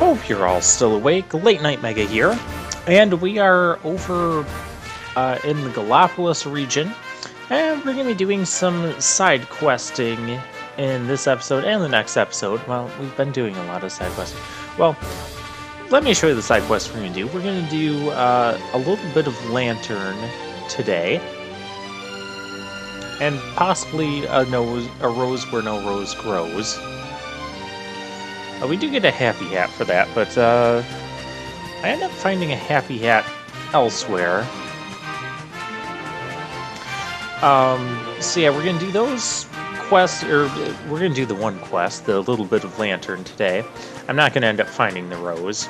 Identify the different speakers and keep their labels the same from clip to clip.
Speaker 1: Hope you're all still awake. Late Night Mega here, and we are over in the Galapagos region, and we're going to be doing some side questing in this episode and the next episode. Well, we've been doing a lot of side questing. Well, let me show you the side quest we're going to do. We're going to do a little bit of Lantern today, and possibly a rose where no rose grows. We do get a happy hat for that, but I end up finding a happy hat elsewhere. So yeah, we're gonna do those quests, or we're gonna do the one quest, the little bit of Lantern today. I'm not gonna end up finding the rose.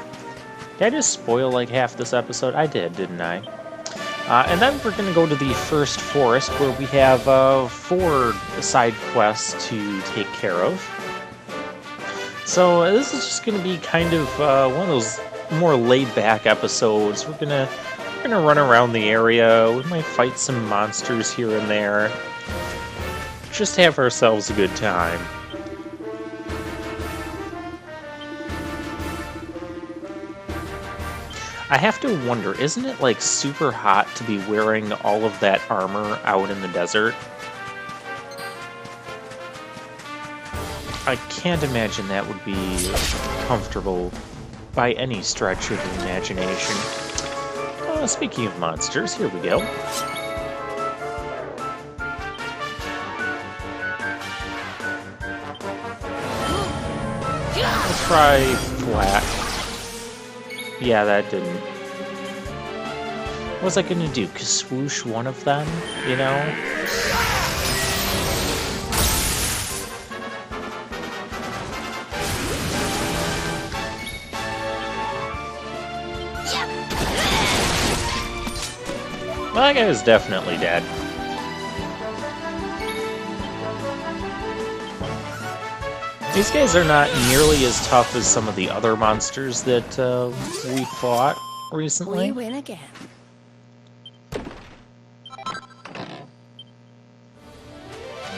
Speaker 1: Did I just spoil like half this episode? I did, didn't I? And then we're gonna go to the first forest where we have 4 side quests to take care of. So this is just going to be kind of one of those more laid-back episodes. We're gonna run around the area. We might fight some monsters here and there. Just have ourselves a good time. I have to wonder, isn't it like super hot to be wearing all of that armor out in the desert? I can't imagine that would be comfortable by any stretch of the imagination. Speaking of monsters, here we go. Let's try flat. Yeah, that didn't. What was I gonna do? Swoosh one of them, you know? Well, that guy is definitely dead. These guys are not nearly as tough as some of the other monsters that we fought recently.
Speaker 2: We win again.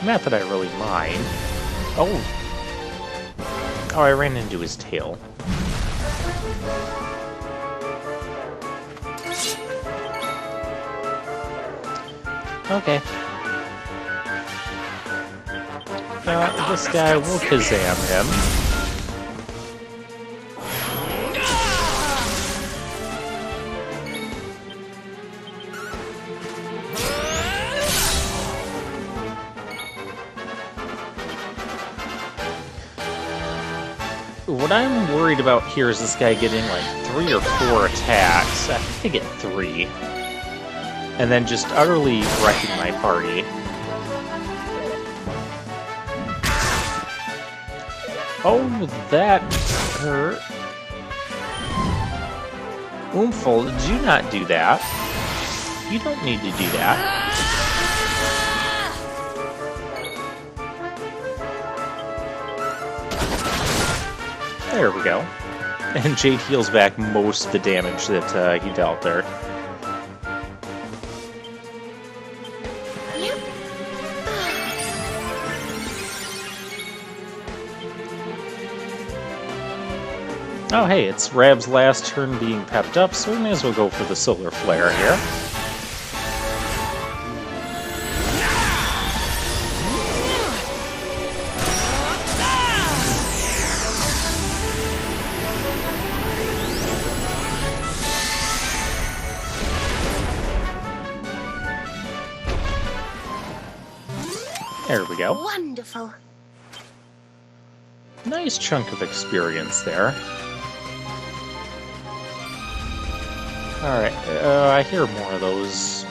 Speaker 1: Not that I really mind. Oh, I ran into his tail. Okay. This guy, will Kazam him. What I'm worried about here is this guy getting like 3 or 4 attacks. I think I get 3. And then just utterly wrecking my party. Oh, that hurt. Oomful, do not do that. You don't need to do that. There we go. And Jade heals back most of the damage that he dealt there. Oh hey, it's Rab's last turn being pepped up, so we may as well go for the Solar Flare here. There we go.
Speaker 2: Wonderful.
Speaker 1: Nice chunk of experience there. Alright, I hear more of those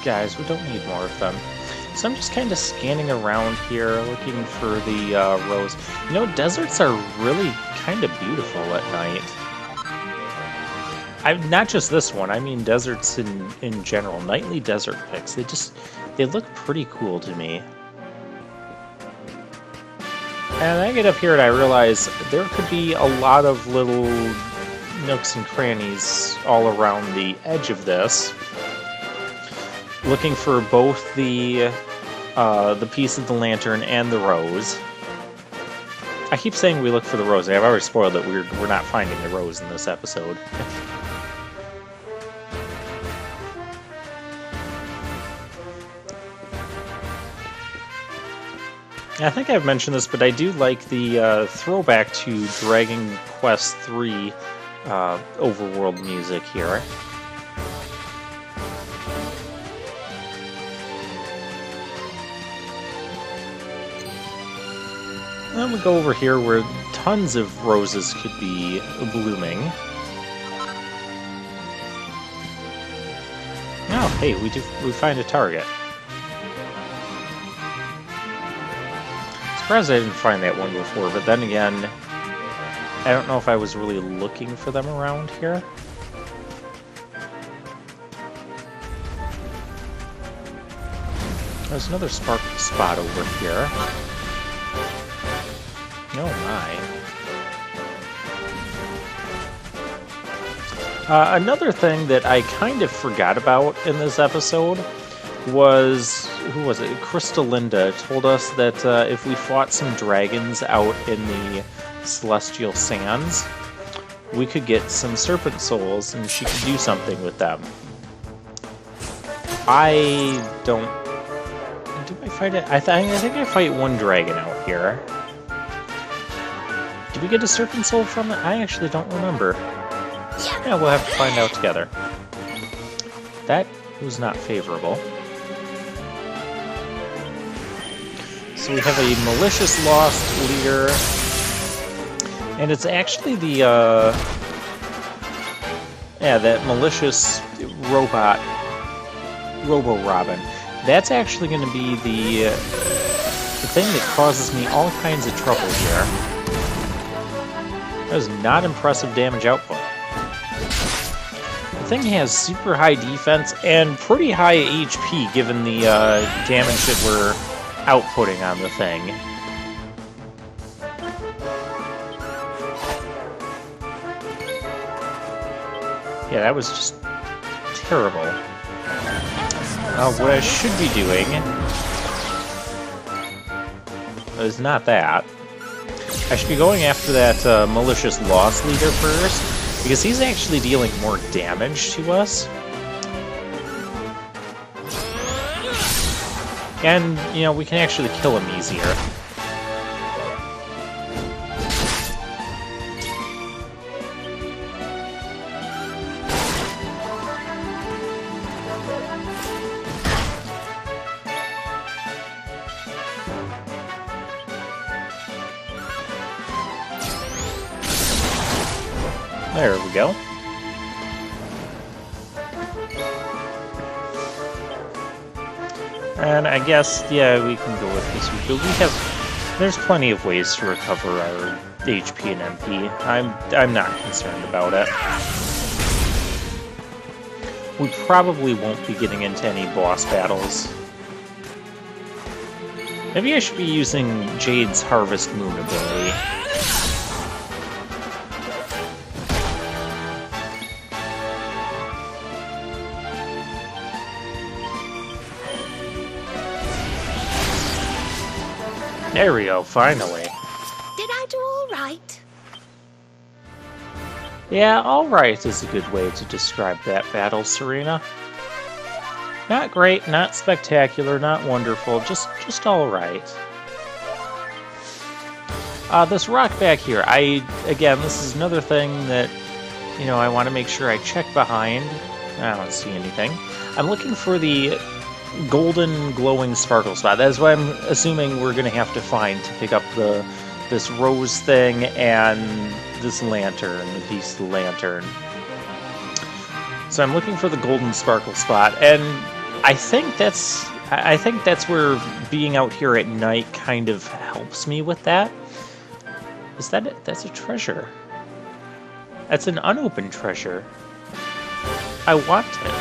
Speaker 1: guys. We don't need more of them. So I'm just kind of scanning around here, looking for the rose. You know, deserts are really kind of beautiful at night. Not just this one, I mean deserts in general. Nightly desert pics, they look pretty cool to me. And I get up here and I realize there could be a lot of little nooks and crannies all around the edge of this. Looking for both the piece of the lantern and the rose. I keep saying we look for the rose. I've already spoiled it. We're not finding the rose in this episode. I think I've mentioned this, but I do like the throwback to Dragon Quest III overworld music here. Then we go over here where tons of roses could be blooming. Oh, hey, we find a target. Surprised I didn't find that one before, but then again, I don't know if I was really looking for them around here. There's another sparkle spot over here. Oh my. Another thing that I kind of forgot about in this episode was, who was it? Crystalinda told us that if we fought some dragons out in the Celestial Sands, we could get some serpent souls and she could do something with them. I don't... Did I fight it? I think I fight one dragon out here. Did we get a serpent soul from it? I actually don't remember. Yeah, we'll have to find out together. That was not favorable. So we have a malicious lost leader, and it's actually the that malicious robot, Robo-Robin. That's actually going to be the thing that causes me all kinds of trouble here. That was not impressive damage output. The thing has super high defense and pretty high HP given the damage that we're outputting on the thing. Yeah, that was just terrible. What I should be doing is not that. I should be going after that malicious lost leader first, because he's actually dealing more damage to us. And, you know, we can actually kill him easier. There we go. And I guess, yeah, we can go with this. There's plenty of ways to recover our HP and MP. I'm not concerned about it. We probably won't be getting into any boss battles. Maybe I should be using Jade's Harvest Moon ability. There we go, finally.
Speaker 2: Did I do all right?
Speaker 1: Yeah, alright is a good way to describe that battle, Serena. Not great, not spectacular, not wonderful, just alright. This rock back here, again, this is another thing that, you know, I want to make sure I check behind. I don't see anything. I'm looking for the golden glowing sparkle spot. That's what I'm assuming we're going to have to find to pick up this rose thing and this lantern, the piece of the lantern. So I'm looking for the golden sparkle spot, and I think that's where being out here at night kind of helps me with that. Is that it? That's a treasure. That's an unopened treasure. I want it.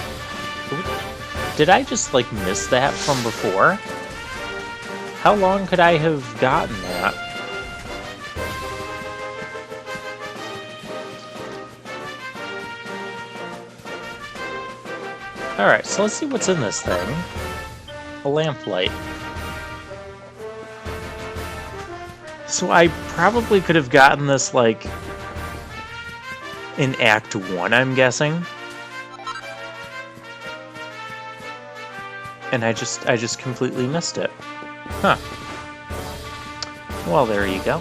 Speaker 1: Did I just, like, miss that from before? How long could I have gotten that? Alright, so let's see what's in this thing. A lamplight. So I probably could have gotten this, like, in Act 1, I'm guessing. And I just completely missed it. Huh. Well, there you go.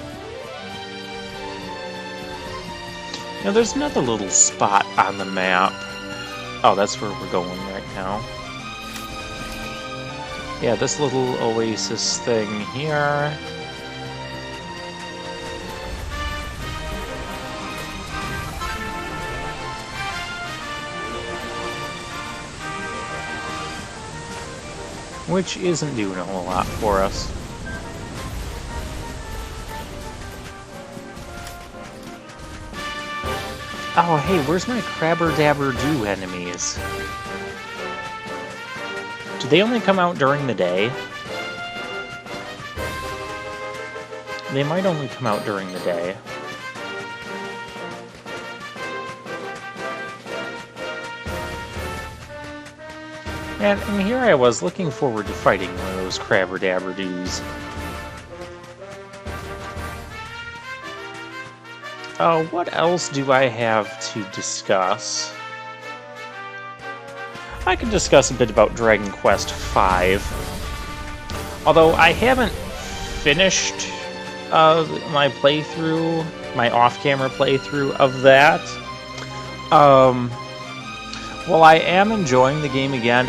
Speaker 1: Now, there's another little spot on the map. Oh, that's where we're going right now. Yeah, this little oasis thing here. Which isn't doing a whole lot for us. Oh, hey, where's my Crabber Dabber Doo enemies? Do they only come out during the day? They might only come out during the day. And here I was looking forward to fighting one of those Crabber Dabber Doos. What else do I have to discuss? I can discuss a bit about Dragon Quest V. Although I haven't finished my playthrough, my off-camera playthrough of that. Well, I am enjoying the game again.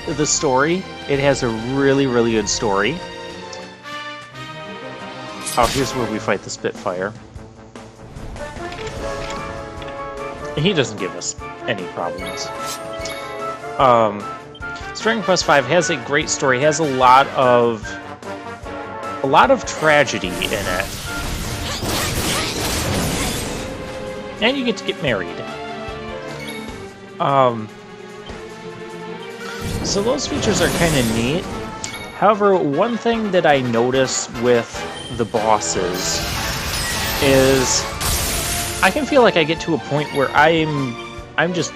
Speaker 1: The story, it has a really, really good story. Oh, here's where we fight the Spitfire. He doesn't give us any problems. Dragon Quest V has a great story. It has a lot of tragedy in it, and you get to get married. So those features are kind of neat. However, one thing that I notice with the bosses is I can feel like I get to a point where I'm just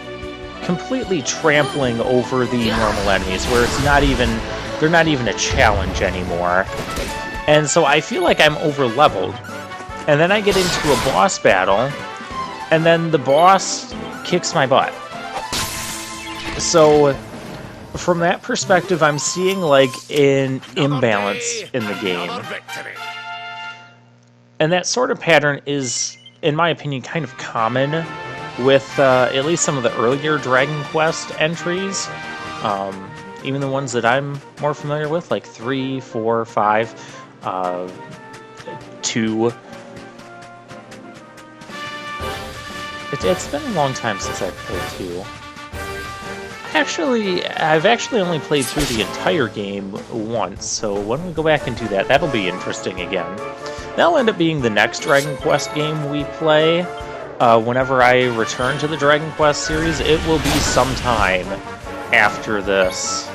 Speaker 1: completely trampling over the normal enemies, where they're not even a challenge anymore. And so I feel like I'm over-leveled. And then I get into a boss battle, and then the boss kicks my butt. So from that perspective, I'm seeing like an imbalance in the game. And that sort of pattern is, in my opinion, kind of common with at least some of the earlier Dragon Quest entries. Even the ones that I'm more familiar with, like 3, 4, 5, 2. It's been a long time since I've played 2. I've actually only played through the entire game once, so when we go back and do that, that'll be interesting again. That'll end up being the next Dragon Quest game we play. Whenever I return to the Dragon Quest series, it will be sometime after this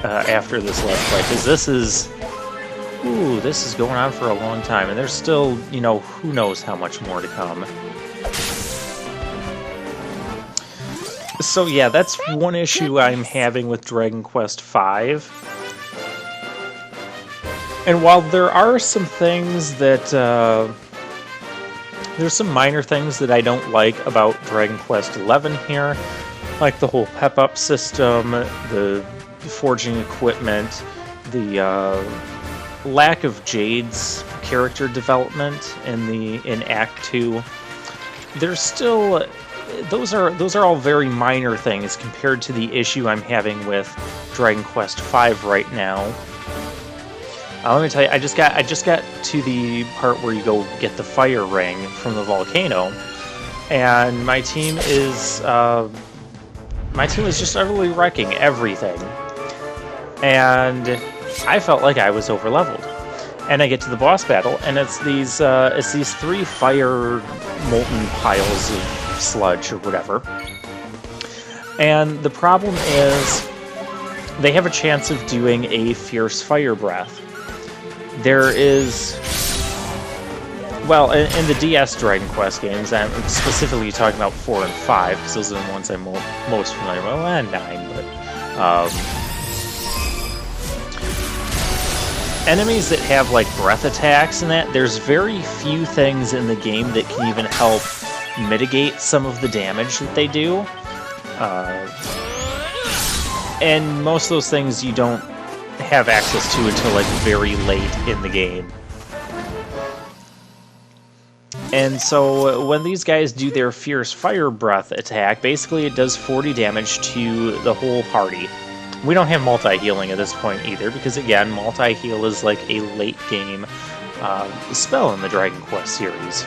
Speaker 1: Let's Play, because this is going on for a long time, and there's still, who knows how much more to come. So yeah, that's one issue I'm having with Dragon Quest V. And while there are some things that, there's some minor things that I don't like about Dragon Quest XI here, like the whole pep-up system, the forging equipment, the lack of Jade's character development in Act 2. There's still... Those are all very minor things compared to the issue I'm having with Dragon Quest V right now. Let me tell you, I just got to the part where you go get the fire ring from the volcano, and my team is just utterly wrecking everything, and I felt like I was overleveled. And I get to the boss battle, and it's these 3 fire molten piles of sludge or whatever. And the problem is they have a chance of doing a fierce fire breath. There is... Well, in the DS Dragon Quest games, I'm specifically talking about 4 and 5, because those are the ones I'm most familiar with. Well, and 9, but... enemies that have like breath attacks and that, there's very few things in the game that can even help mitigate some of the damage that they do. And most of those things you don't have access to until like very late in the game. And so when these guys do their Fierce Fire Breath attack, basically it does 40 damage to the whole party. We don't have multi-healing at this point either, because again, multi-heal is like a late-game spell in the Dragon Quest series.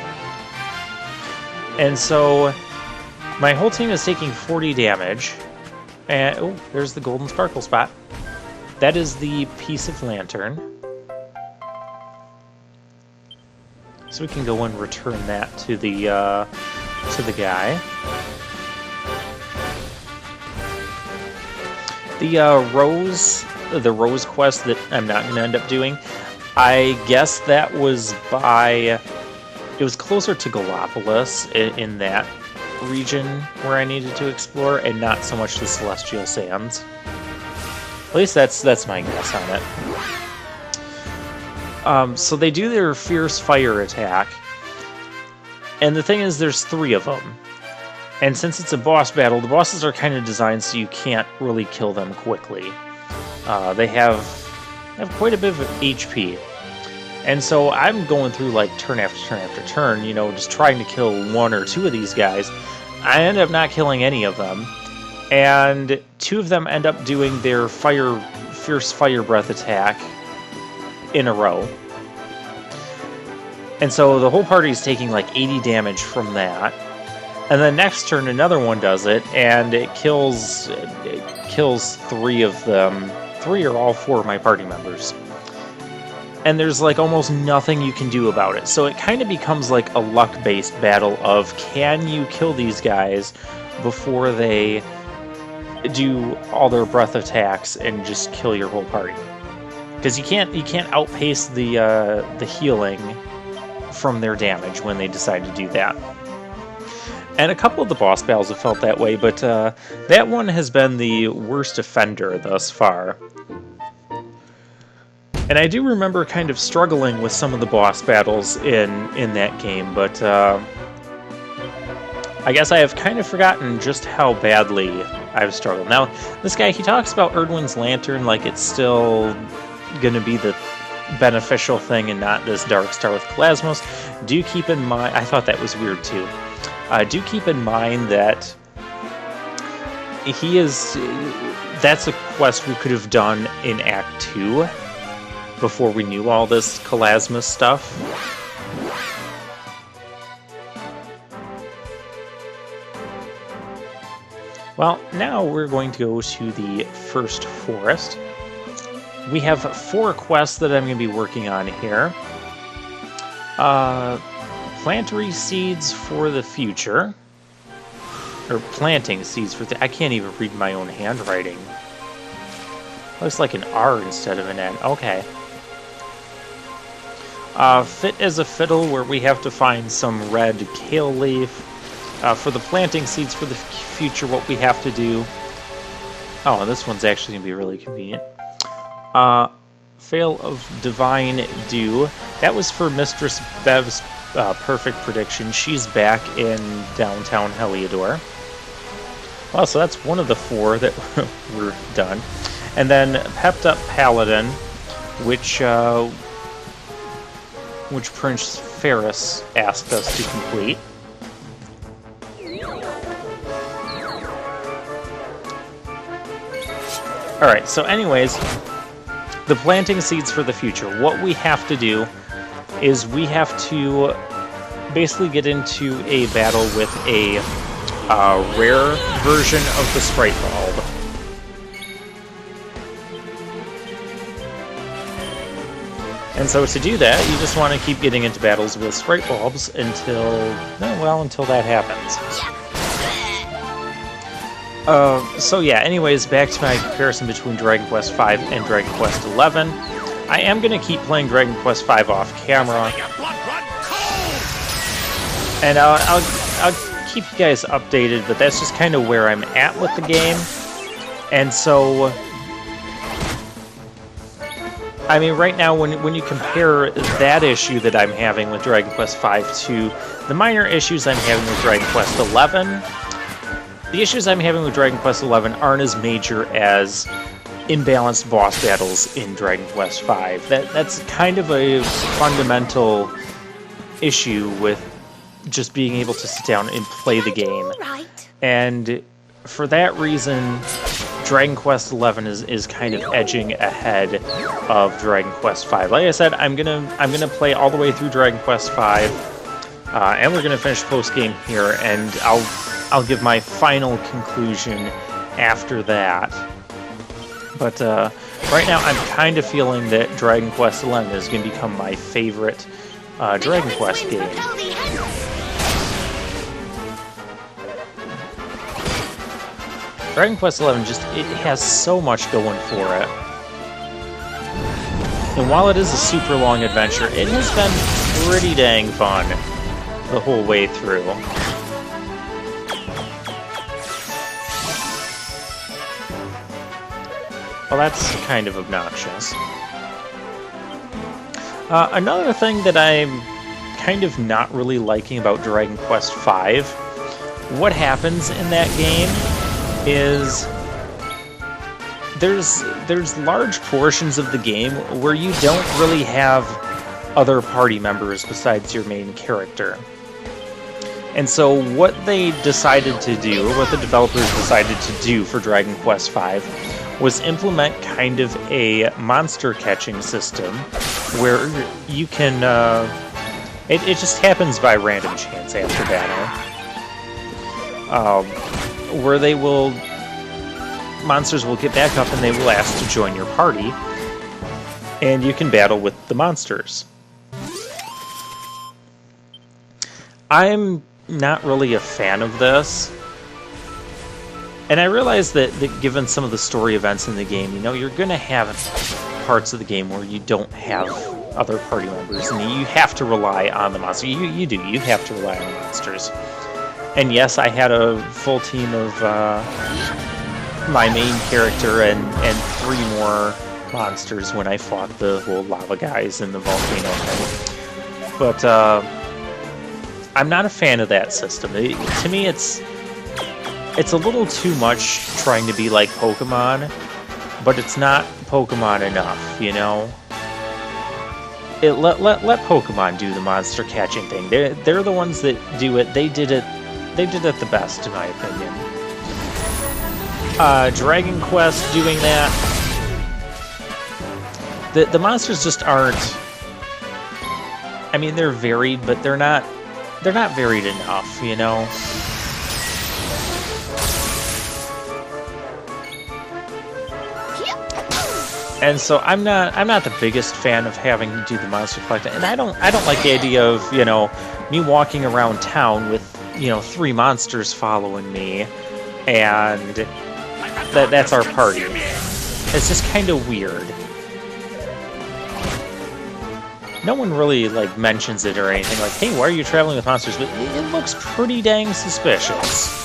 Speaker 1: And so my whole team is taking 40 damage, and oh, there's the golden sparkle spot. That is the piece of lantern. So we can go and return that to the guy. The rose quest that I'm not going to end up doing, I guess that was it was closer to Gallipolis in that region where I needed to explore, and not so much the Celestial Sands. At least that's my guess on it. So they do their Fierce Fire attack, and the thing is there's 3 of them. And since it's a boss battle, the bosses are kind of designed so you can't really kill them quickly. They have quite a bit of HP. And so I'm going through like turn after turn after turn, you know, just trying to kill 1 or 2 of these guys. I end up not killing any of them. And 2 of them end up doing their Fierce Fire Breath attack in a row. And so the whole party is taking like 80 damage from that. And then next turn another one does it, and it kills 3 of them. 3 or all 4 of my party members. And there's like almost nothing you can do about it. So it kind of becomes like a luck-based battle of, can you kill these guys before they do all their breath attacks and just kill your whole party? Because you can't outpace the healing from their damage when they decide to do that. And a couple of the boss battles have felt that way, but that one has been the worst offender thus far. And I do remember kind of struggling with some of the boss battles in that game, but I guess I have kind of forgotten just how badly I've struggled. Now, this guy, he talks about Erdwin's Lantern like it's still going to be the beneficial thing and not this Dark Star with Calasmos. Do keep in mind, I thought that was weird too. Do keep in mind that that's a quest we could have done in Act 2 before we knew all this Calasmos stuff. Well, now we're going to go to the first forest. We have 4 quests that I'm going to be working on here. Planting seeds for the future. Or planting seeds for I can't even read my own handwriting. Looks like an R instead of an N. Okay. Fit as a Fiddle, where we have to find some red kale leaf. For the planting seeds for the future, what we have to do... Oh, and this one's actually going to be really convenient. Fail of Divine Dew. That was for Mistress Bev's perfect prediction. She's back in downtown Heliodor. Well, so that's one of the 4 that were done. And then Pepped Up Paladin, which Prince Ferris asked us to complete. Alright, so anyways, the planting seeds for the future. What we have to do is we have to basically get into a battle with a rare version of the Sprite Bulb. And so to do that, you just want to keep getting into battles with Sprite Bulbs until that happens. So yeah, anyways, back to my comparison between Dragon Quest V and Dragon Quest XI. I am going to keep playing Dragon Quest V off camera. And I'll keep you guys updated, but that's just kind of where I'm at with the game. And so I mean, right now, when you compare that issue that I'm having with Dragon Quest V to the minor issues I'm having with Dragon Quest XI, the issues I'm having with Dragon Quest XI aren't as major as imbalanced boss battles in Dragon Quest V. That's kind of a fundamental issue with just being able to sit down and play the game. And for that reason, Dragon Quest XI is kind of edging ahead of Dragon Quest V. Like I said, I'm gonna play all the way through Dragon Quest V, and we're gonna finish post game here, and I'll give my final conclusion after that. But right now, I'm kind of feeling that Dragon Quest XI is going to become my favorite Dragon Quest game. Dragon Quest XI it has so much going for it. And while it is a super long adventure, it has been pretty dang fun the whole way through. Well, that's kind of obnoxious. Another thing that I'm kind of not really liking about Dragon Quest V, what happens in that game is there's large portions of the game where you don't really have other party members besides your main character. And so what they decided to do, or what the developers decided to do for Dragon Quest V, was implement kind of a monster catching system where you can, it just happens by random chance after battle, where monsters will get back up and they will ask to join your party, and you can battle with the monsters. I'm not really a fan of this. And I realize that given some of the story events in the game, you're going to have parts of the game where you don't have other party members, and you have to rely on the monsters. You do. You have to rely on the monsters. And yes, I had a full team of my main character and 3 more monsters when I fought the whole lava guys in the volcano thing. But I'm not a fan of that system. To me, it's a little too much trying to be like Pokemon, but it's not Pokemon enough, Let Pokemon do the monster catching thing. They're the ones that do it. They did it the best, in my opinion. Dragon Quest doing that. The monsters just aren't. I mean, they're varied, but they're not varied enough, And so I'm not the biggest fan of having to do the monster collecting, and I don't like the idea of me walking around town with 3 monsters following me, and that's our party. It's just kind of weird. No one really mentions it or anything like, hey, why are you traveling with monsters? But it looks pretty dang suspicious.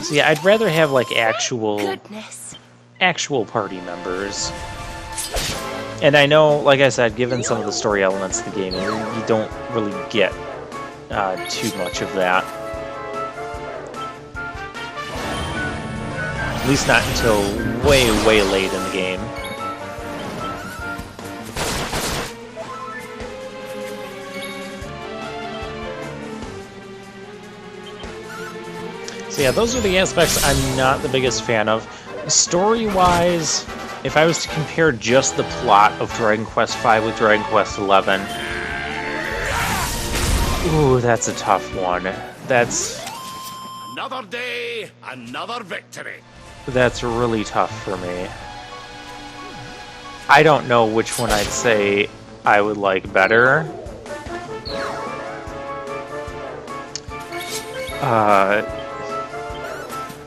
Speaker 1: So yeah, I'd rather have actual party members. And I know, like I said, given some of the story elements of the game, you don't really get too much of that. At least not until way, way late in the game. So yeah, those are the aspects I'm not the biggest fan of. Story-wise, if I was to compare just the plot of Dragon Quest V with Dragon Quest XI, ooh, that's a tough one. That's...
Speaker 3: Another day, another victory.
Speaker 1: That's really tough for me. I don't know which one I'd say I would like better.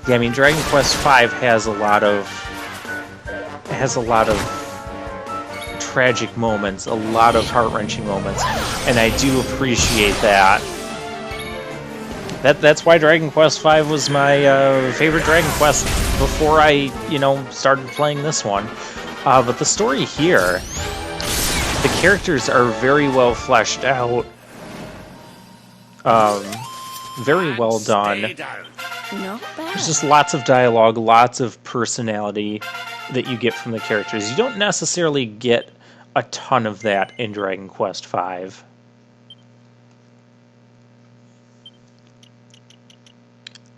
Speaker 1: Yeah, I mean, Dragon Quest V has a lot of tragic moments, a lot of heart-wrenching moments, and I do appreciate that. That's why Dragon Quest V was my favorite Dragon Quest before I, started playing this one. But the story here, the characters are very well fleshed out. Very well done.
Speaker 2: Not bad.
Speaker 1: There's just lots of dialogue, lots of personality that you get from the characters. You don't necessarily get a ton of that in Dragon Quest V.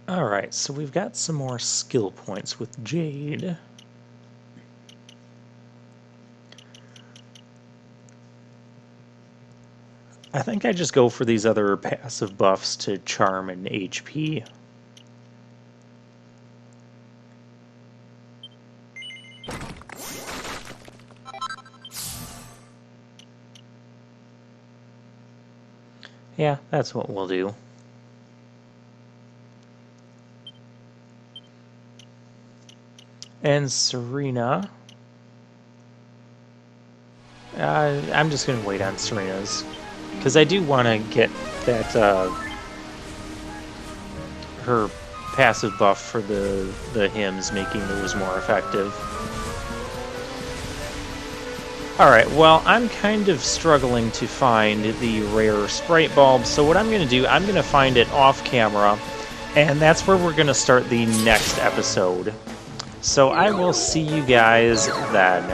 Speaker 1: Alright, so we've got some more skill points with Jade. I think I just go for these other passive buffs to Charm and HP. Yeah, that's what we'll do. And Serena. I'm just going to wait on Serena's. Because I do want to get that, her passive buff for the hymns, making those more effective. Alright, well, I'm kind of struggling to find the rare sprite bulb, so what I'm going to do, I'm going to find it off camera, and that's where we're going to start the next episode. So I will see you guys then.